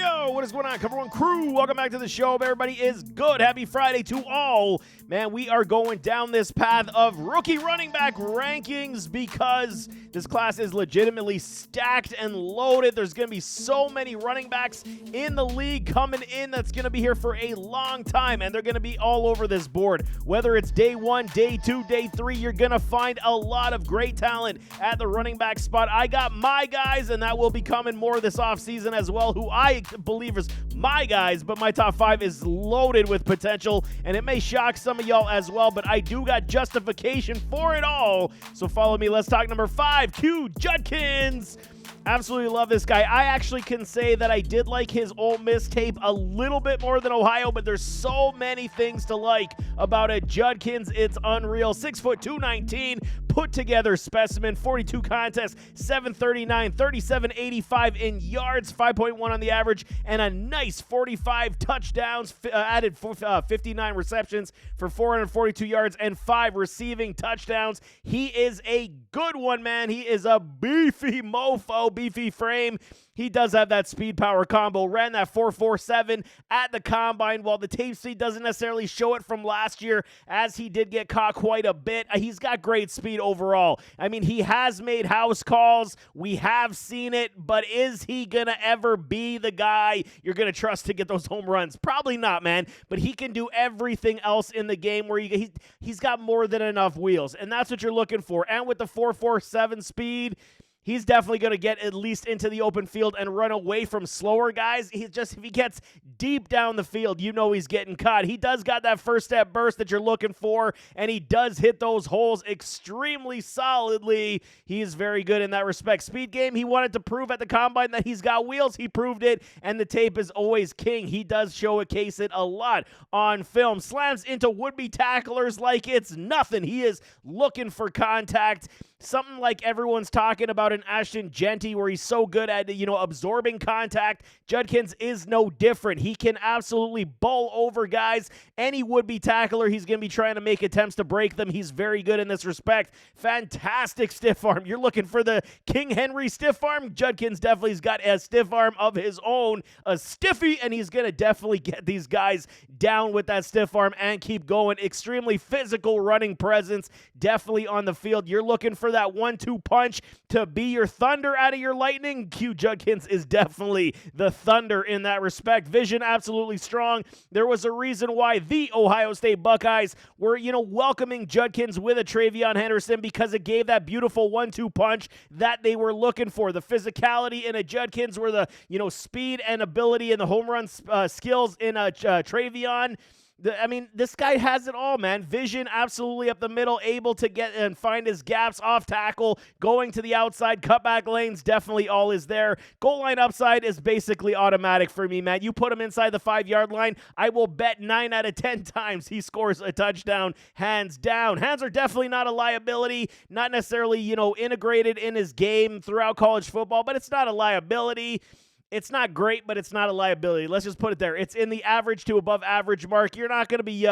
Yo, what is going on, Cover One crew? Welcome back to the show. Hope everybody is good. Happy Friday to all. Man, we are going down this path of rookie running back rankings because this class is legitimately stacked and loaded. There's going to be so many running backs in the league coming in that's going to be here for a long time, and they're going to be all over this board. Whether it's day one, day two, day three, you're going to find a lot of great talent at the running back spot. I got my guys, and that will be coming more this offseason as well, who I believe is my guys, but my top five is loaded with potential, and it may shock some of y'all as well, but I do got justification for it all. So follow me. Let's talk number 5, Quinshon Judkins. Absolutely love this guy. I actually can say that I did like his Ole Miss tape a little bit more than Ohio, but there's so many things to like about a Judkins. It's unreal. 6 foot 219, put together specimen, 42 contests, 739, 3785 in yards, 5.1 on the average, and a nice 45 touchdowns, added 59 receptions for 442 yards and 5 receiving touchdowns. He is a good one, man. He is a beefy mofo. Beefy frame. He does have that speed power combo. Ran that 4.47 at the combine. While the tape speed doesn't necessarily show it from last year, as he did get caught quite a bit, he's got great speed overall. I mean, he has made house calls. We have seen it, but is he gonna ever be the guy you're gonna trust to get those home runs? Probably not, man. But he can do everything else in the game where he's got more than enough wheels, and that's what you're looking for. And with the 4.47 speed, he's definitely going to get at least into the open field and run away from slower guys. If he gets deep down the field, you know he's getting caught. He does got that first step burst that you're looking for, and he does hit those holes extremely solidly. He is very good in that respect. Speed game, he wanted to prove at the combine that he's got wheels. He proved it, and the tape is always king. He does showcase it a lot on film. Slams into would-be tacklers like it's nothing. He is looking for contact. Something like everyone's talking about in Ashton Jeanty, where he's so good at, absorbing contact. Judkins is no different. He can absolutely bowl over guys. Any would-be tackler, he's going to be trying to make attempts to break them. He's very good in this respect. Fantastic stiff arm. You're looking for the King Henry stiff arm? Judkins definitely has got a stiff arm of his own, a stiffy, and he's going to definitely get these guys down with that stiff arm and keep going. Extremely physical running presence, definitely on the field. You're looking for that 1-2 punch to be your thunder out of your lightning. Q Judkins is definitely the thunder in that respect. Vision absolutely strong. There was a reason why the Ohio State Buckeyes were, welcoming Judkins with a TreVeyon Henderson, because it gave that beautiful 1-2 punch that they were looking for. The physicality in a Judkins were the, speed and ability and the home run skills in a TreVeyon. This guy has it all, man. Vision absolutely up the middle, able to get and find his gaps off tackle, going to the outside, cutback lanes, definitely all is there. Goal line upside is basically automatic for me, man. You put him inside the 5-yard line, I will bet 9 out of 10 times he scores a touchdown, hands down. Hands are definitely not a liability, not necessarily, integrated in his game throughout college football, but it's not a liability. It's not great, but it's not a liability. Let's just put it there. It's in the average to above average mark. You're not going to be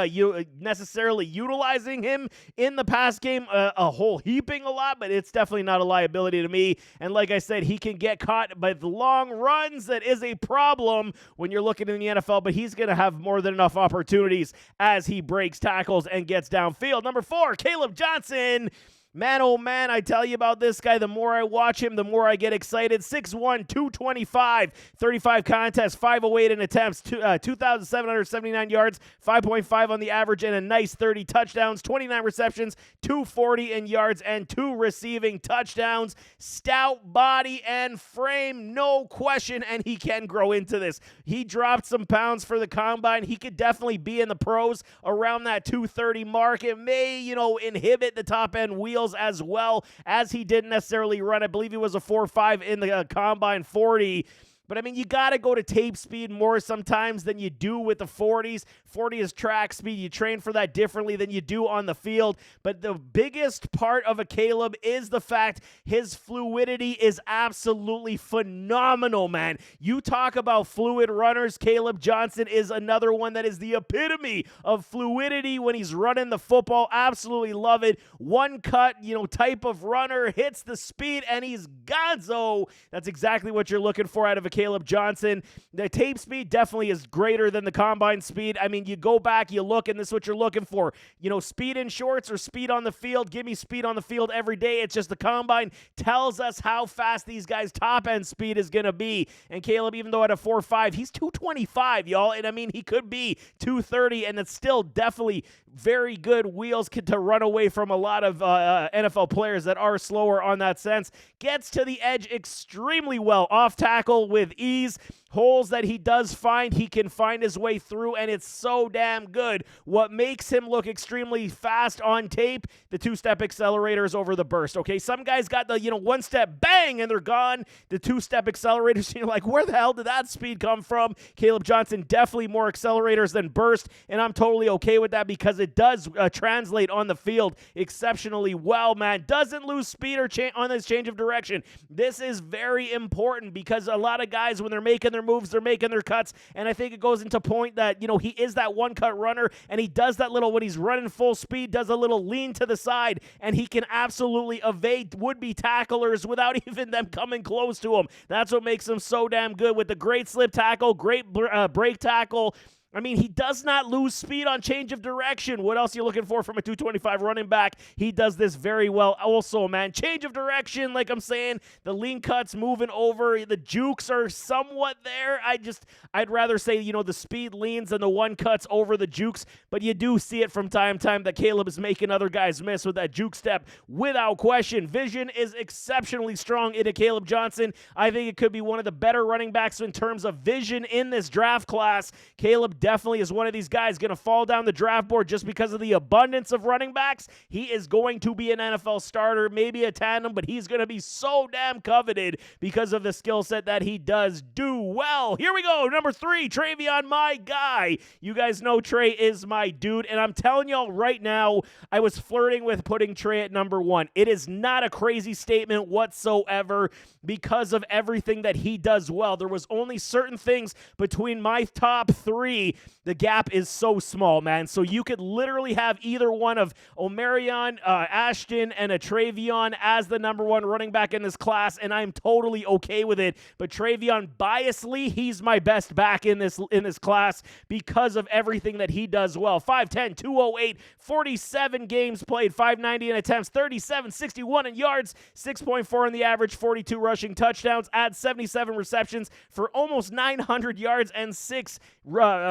necessarily utilizing him in the pass game a whole heaping a lot, but it's definitely not a liability to me. And like I said, he can get caught by the long runs. That is a problem when you're looking in the NFL, but he's going to have more than enough opportunities as he breaks tackles and gets downfield. Number 4, Kaleb Johnson. Man, oh man, I tell you about this guy, the more I watch him, the more I get excited. 6'1", 225, 35 contests, 508 in attempts, 2,779 yards, 5.5 on the average, and a nice 30 touchdowns, 29 receptions, 240 in yards, and 2 receiving touchdowns. Stout body and frame, no question, and he can grow into this. He dropped some pounds for the combine. He could definitely be in the pros around that 230 mark. It may, inhibit the top-end wheel as well, as he didn't necessarily run. I believe he was a 4.5 in the combine 40. But, you got to go to tape speed more sometimes than you do with the 40s. 40 is track speed. You train for that differently than you do on the field. But the biggest part of a Kaleb is the fact his fluidity is absolutely phenomenal, man. You talk about fluid runners, Kaleb Johnson is another one that is the epitome of fluidity when he's running the football. Absolutely love it. One cut, type of runner, hits the speed, and he's gonzo. That's exactly what you're looking for out of a Kaleb Johnson. The tape speed definitely is greater than the combine speed. I mean, you go back, you look, and this is what you're looking for. You know, speed in shorts or speed on the field. Give me speed on the field every day. It's just the combine tells us how fast these guys' top-end speed is going to be. And Kaleb, even though at a 4.5, he's 225, y'all. And I mean, he could be 230, and it's still definitely very good wheels to run away from a lot of NFL players that are slower on that sense. Gets to the edge extremely well. Off tackle with ease. Holes that he does find, he can find his way through, and it's so damn good. What makes him look extremely fast on tape, the two-step accelerators over the burst, okay? Some guys got the, one-step bang, and they're gone. The two-step accelerators, and you're like, where the hell did that speed come from? Kaleb Johnson, definitely more accelerators than burst, and I'm totally okay with that because it does translate on the field exceptionally well, man. Doesn't lose speed or on this change of direction. This is very important because a lot of guys, when they're making their moves, they're making their cuts, and I think it goes into point that, he is that one-cut runner, and he does that little, when he's running full speed, does a little lean to the side, and he can absolutely evade would-be tacklers without even them coming close to him. That's what makes him so damn good with the great slip tackle, great break tackle. I mean, he does not lose speed on change of direction. What else are you looking for from a 225 running back? He does this very well also, man. Change of direction, like I'm saying, the lean cuts moving over, the jukes are somewhat there. I'd rather say, the speed leans and the one cuts over the jukes, but you do see it from time to time that Kaleb is making other guys miss with that juke step without question. Vision is exceptionally strong into Kaleb Johnson. I think it could be one of the better running backs in terms of vision in this draft class. Kaleb definitely is one of these guys going to fall down the draft board just because of the abundance of running backs. He is going to be an NFL starter, maybe a tandem, but he's going to be so damn coveted because of the skill set that he does do well. Here we go. Number 3, TreVeyon, my guy. You guys know Tre is my dude, and I'm telling y'all right now, I was flirting with putting Tre at number 1. It is not a crazy statement whatsoever because of everything that he does well. There was only certain things between my top 3. The gap is so small, man. So you could literally have either one of Omarion, Ashton, and a TreVeyon as the number 1 running back in this class, and I'm totally okay with it. But TreVeyon, biasly, he's my best back in this class because of everything that he does well. 5'10", 208, 47 games played, 590 in attempts, 37, 61 in yards, 6.4 in the average, 42 rushing touchdowns, adds 77 receptions for almost 900 yards and 6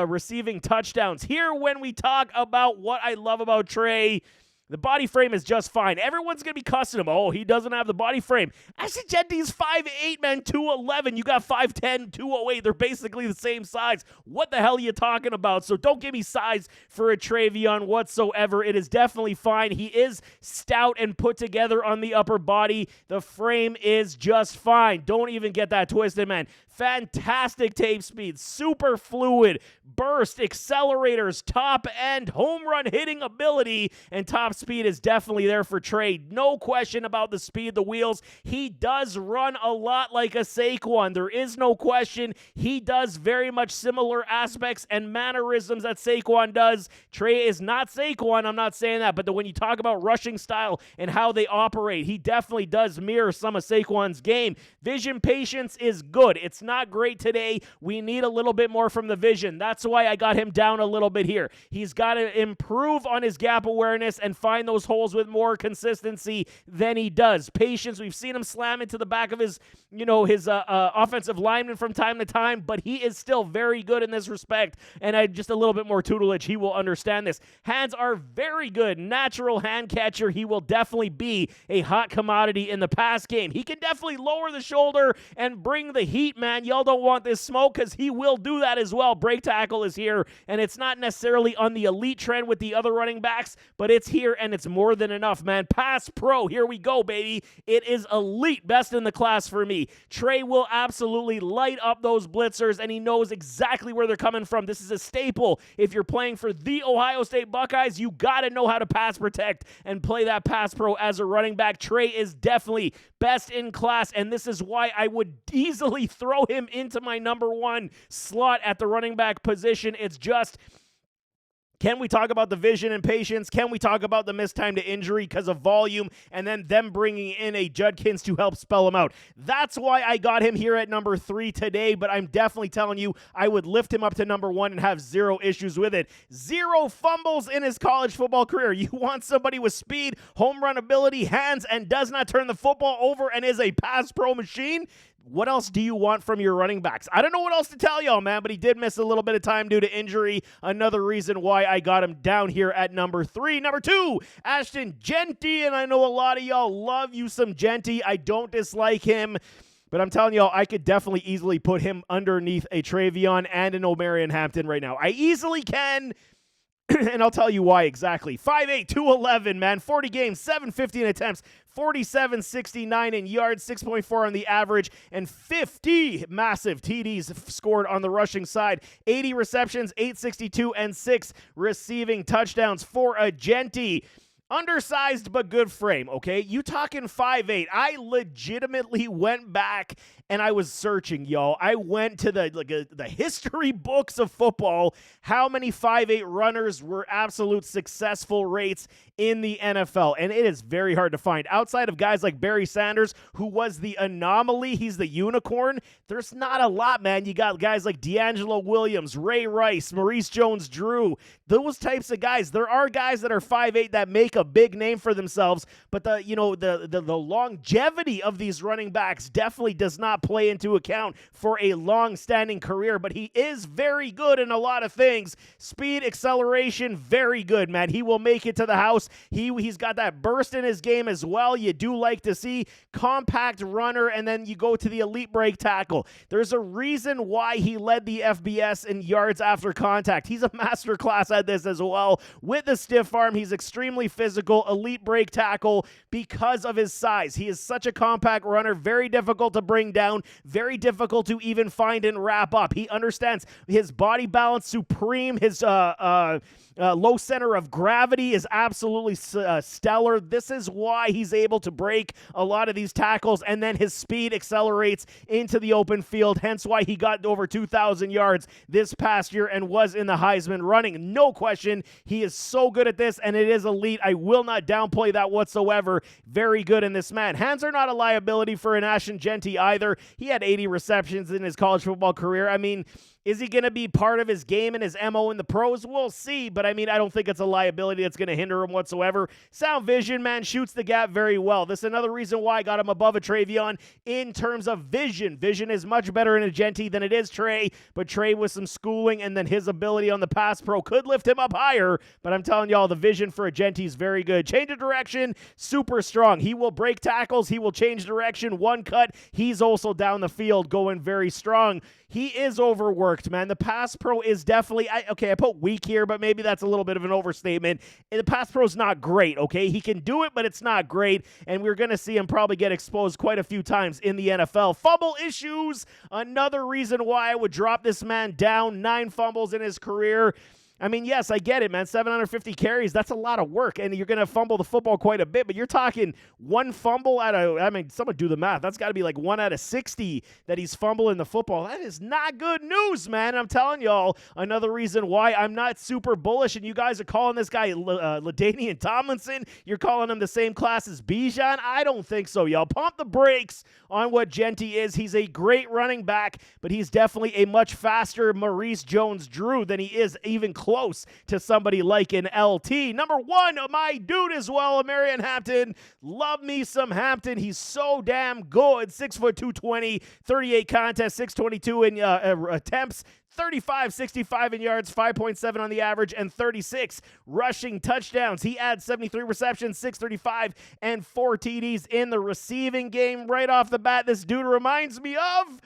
receiving touchdowns. Here, when we talk about what I love about Tre, the body frame is just fine. Everyone's going to be cussing him. Oh, he doesn't have the body frame. Ashton Jeanty is 5'8", man, 211. You got 5'10", 208. They're basically the same size. What the hell are you talking about? So don't give me size for a TreVeyon whatsoever. It is definitely fine. He is stout and put together on the upper body. The frame is just fine. Don't even get that twisted, man. Fantastic tape speed, super fluid, burst, accelerators, top end, home run hitting ability, and top speed is definitely there for Tre. No question about the speed, the wheels. He does run a lot like a Saquon. There is no question. He does very much similar aspects and mannerisms that Saquon does. Tre is not Saquon, I'm not saying that, but when you talk about rushing style and how they operate, he definitely does mirror some of Saquon's game. Vision patience is good. It's not great today. We need a little bit more from the vision. That's why I got him down a little bit here. He's got to improve on his gap awareness and find those holes with more consistency than he does. Patience, we've seen him slam into the back of his offensive lineman from time to time, but he is still very good in this respect, and just a little bit more tutelage, he will understand this. Hands are very good. Natural hand catcher. He will definitely be a hot commodity in the pass game. He can definitely lower the shoulder and bring the heat, man. Y'all don't want this smoke because he will do that as well. Break tackle is here, and it's not necessarily on the elite trend with the other running backs, but it's here, and it's more than enough, man. Pass pro, here we go, baby. It is elite, best in the class for me. Tre will absolutely light up those blitzers, and he knows exactly where they're coming from. This is a staple. If you're playing for the Ohio State Buckeyes, you got to know how to pass protect and play that pass pro as a running back. Tre is definitely best in class, and this is why I would easily throw him into my number 1 slot at the running back position. It's just Can we talk about the vision and patience? Can we talk about the missed time to injury because of volume and then them bringing in a Judkins to help spell him out? That's why I got him here at number 3 today, but I'm definitely telling you I would lift him up to number 1 and have zero issues with it. 0 fumbles in his college football career. You want somebody with speed, home run ability, hands, and does not turn the football over and is a pass pro machine? What else do you want from your running backs? I don't know what else to tell y'all, man, but he did miss a little bit of time due to injury. Another reason why I got him down here at number 3. Number 2, Ashton Jeanty, and I know a lot of y'all love you some Jeanty. I don't dislike him, but I'm telling y'all, I could definitely easily put him underneath a TreVeyon and an Omarion Hampton right now. I easily can. And I'll tell you why exactly. 5'8", 211, man. 40 games, 750 in attempts, 47-69 in yards, 6.4 on the average, and 50 massive TDs scored on the rushing side. 80 receptions, 862, and 6 receiving touchdowns for a Jeanty. Undersized but good frame, okay? You talking 5'8". I legitimately went back and I was searching, y'all. I went to the history books of football. How many 5'8" runners were absolute successful rates in the NFL? And it is very hard to find. Outside of guys like Barry Sanders, who was the anomaly, he's the unicorn, there's not a lot, man. You got guys like D'Angelo Williams, Ray Rice, Maurice Jones-Drew, those types of guys. There are guys that are 5'8" that make a big name for themselves, but the longevity of these running backs definitely does not play into account for a long-standing career, but he is very good in a lot of things. Speed, acceleration, very good, man. He will make it to the house. He's got that burst in his game as well. You do like to see compact runner, and then you go to the elite break tackle. There's a reason why he led the FBS in yards after contact. He's a master class at this as well. With the stiff arm, he's extremely physical, elite break tackle because of his size. He is such a compact runner, very difficult to bring down, very difficult to even find and wrap up. He understands his body balance supreme. His low center of gravity is absolutely stellar. This is why he's able to break a lot of these tackles, and then his speed accelerates into the open field, hence why he got over 2,000 yards this past year and was in the Heisman running. No question, he is so good at this, and it is elite. I will not downplay that whatsoever. Very good in this man. Hands are not a liability for an Ashton Jeanty either. He had 80 receptions in his college football career. I mean, is he going to be part of his game and his MO in the pros? We'll see, but I mean, I don't think it's a liability that's going to hinder him whatsoever. Sound vision, man, shoots the gap very well. This is another reason why I got him above a TreVeyon in terms of vision. Vision is much better in a Jeanty than it is Trey, but Trey with some schooling and then his ability on the pass pro could lift him up higher, but I'm telling y'all, the vision for a Jeanty is very good. Change of direction, super strong. He will break tackles. He will change direction. One cut. He's also down the field going very strong. He is overworked, man. The pass pro is definitely, I put weak here, but maybe that's a little bit of an overstatement. The pass pro is not great, okay? He can do it, but it's not great, and we're going to see him probably get exposed quite a few times in the NFL. Fumble issues, another reason why I would drop this man down. 9 fumbles in his career. I mean, yes, I get it, man. 750 carries, that's a lot of work, and you're going to fumble the football quite a bit, but you're talking one fumble out of, I mean, someone do the math. That's got to be like 1 out of 60 that he's fumbling the football. That is not good news, man. I'm telling y'all, another reason why I'm not super bullish, and you guys are calling this guy LaDainian Tomlinson. You're calling him the same class as Bijan. I don't think so, y'all. Pump the brakes on what Jeanty is. He's a great running back, but he's definitely a much faster Maurice Jones-Drew than he is even close to somebody like an LT. Number 1, my dude as well, Omarion Hampton. Love me some Hampton. He's so damn good. 6 foot 220, 38 contests, 622 in attempts, 35, 65 in yards, 5.7 on the average, and 36 rushing touchdowns. He adds 73 receptions, 635, and 4 TDs in the receiving game. Right off the bat, this dude reminds me of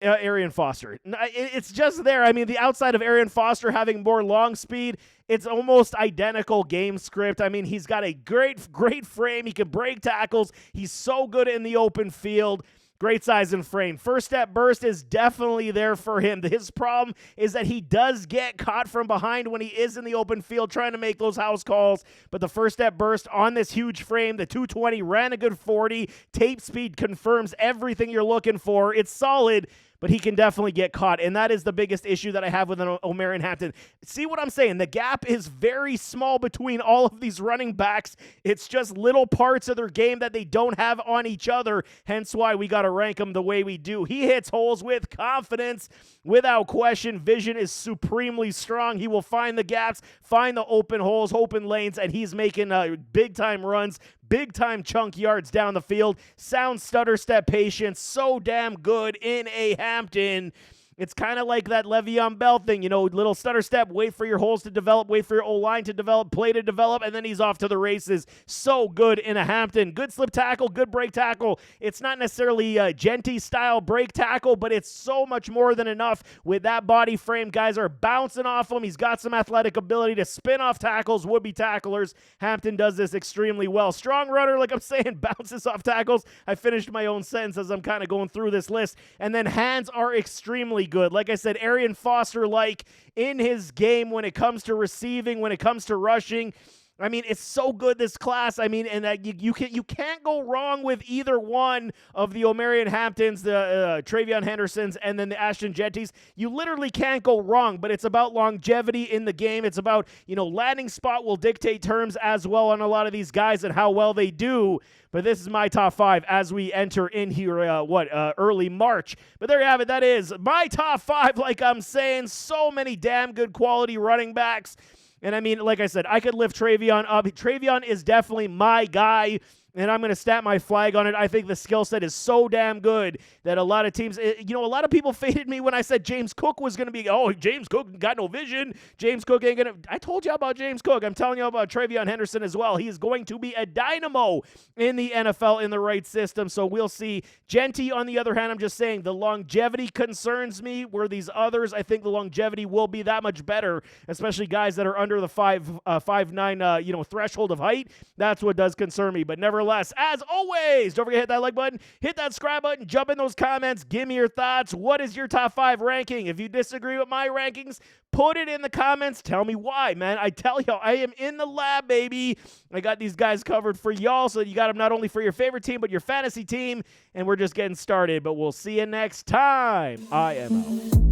Arian Foster. It's just there. I mean, the outside of Arian Foster having more long speed, it's almost identical game script. I mean, he's got a great frame. He can break tackles. He's so good in the open field. Great size and frame. First step burst is definitely there for him. His problem is that he does get caught from behind when he is in the open field trying to make those house calls. But the first step burst on this huge frame, the 220, ran a good 40. Tape speed confirms everything you're looking for. It's solid. but he can definitely get caught, and that is the biggest issue that I have with an Omarion Hampton. See what I'm saying? The gap is very small between all of these running backs. It's just little parts of their game that they don't have on each other, hence why we got to rank him the way we do. He hits holes with confidence, without question. Vision is supremely strong. He will find the gaps, find the open holes, open lanes, and he's making big-time runs, big-time chunk yards down the field. Sound stutter step patience, so damn good in a Hampton. It's kind of like that Le'Veon Bell thing, little stutter step, wait for your holes to develop, wait for your O-line to develop, play to develop, and then he's off to the races. So good in a Hampton. Good slip tackle, good break tackle. It's not necessarily a Jeanty-style break tackle, but it's so much more than enough with that body frame. Guys are bouncing off him. He's got some athletic ability to spin off tackles, would-be tacklers. Hampton does this extremely well. Strong runner, like I'm saying, bounces off tackles. I finished my own sentence as I'm kind of going through this list. And then hands are extremely good. Like I said, Arian Foster-like in his game when it comes to receiving, when it comes to rushing. I mean, it's so good, this class. I mean, and that you can't go wrong with either one of the Omarion Hamptons, the TreVeyon Hendersons, and then the Ashton Jeantys. You literally can't go wrong, but it's about longevity in the game. It's about, landing spot will dictate terms as well on a lot of these guys and how well they do. But this is my top 5 as we enter in here, early March. But there you have it. That is my top 5, like I'm saying. So many damn good quality running backs. And I mean, like I said, I could lift TreVeyon up. TreVeyon is definitely my guy, and I'm going to stamp my flag on it. I think the skill set is so damn good that a lot of teams, a lot of people faded me when I said James Cook was going to be, James Cook got no vision. James Cook ain't going to, I told you about James Cook. I'm telling you about TreVeyon Henderson as well. He is going to be a dynamo in the NFL in the right system, so we'll see. Jeanty, on the other hand, I'm just saying the longevity concerns me, where these others, I think the longevity will be that much better, especially guys that are under the 5'9", threshold of height. That's what does concern me, but nevertheless, as always, don't forget to hit that like button, hit that subscribe button, jump in those comments, give me your thoughts. What is your top 5 ranking? If you disagree with my rankings, put it in the comments. Tell me why, man. I tell y'all, I am in the lab, baby. I got these guys covered for y'all, so you got them not only for your favorite team, but your fantasy team, and we're just getting started. But we'll see you next time. I am out.